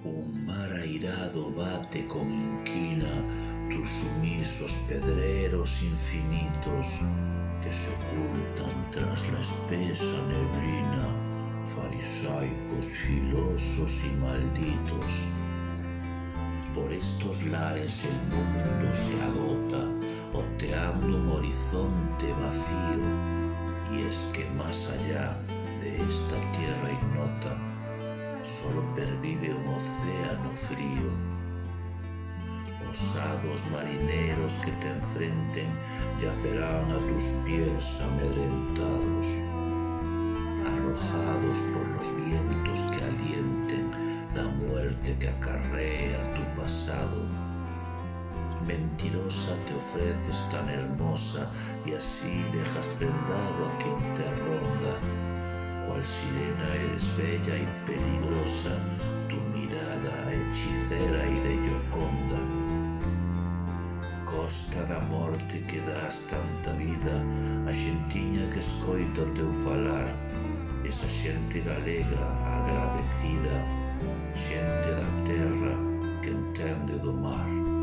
Un mar airado bate con inquina tus sumisos pedreros infinitos que se ocultan tras la espesa neblina, farisaicos, filosos y malditos. Por estos lares el mundo se agota, oteando un horizonte vacío, y es que más allá de esta tierra ignota solo pervive un océano frío. Osados marineros que te enfrenten yacerán a tus pies amedrentados, arrojados por los vientos que alienten la muerte que acarrea tu pasado. Mentirosa te ofreces tan hermosa y así dejas prendado a quien te ronda. Cual sirena eres bella y peligrosa, tu mirada hechicera y de Gioconda. Costa da morte que das tanta vida a xentiña que escoita o teu falar, esa xente galega agradecida, xente da terra que entende do mar.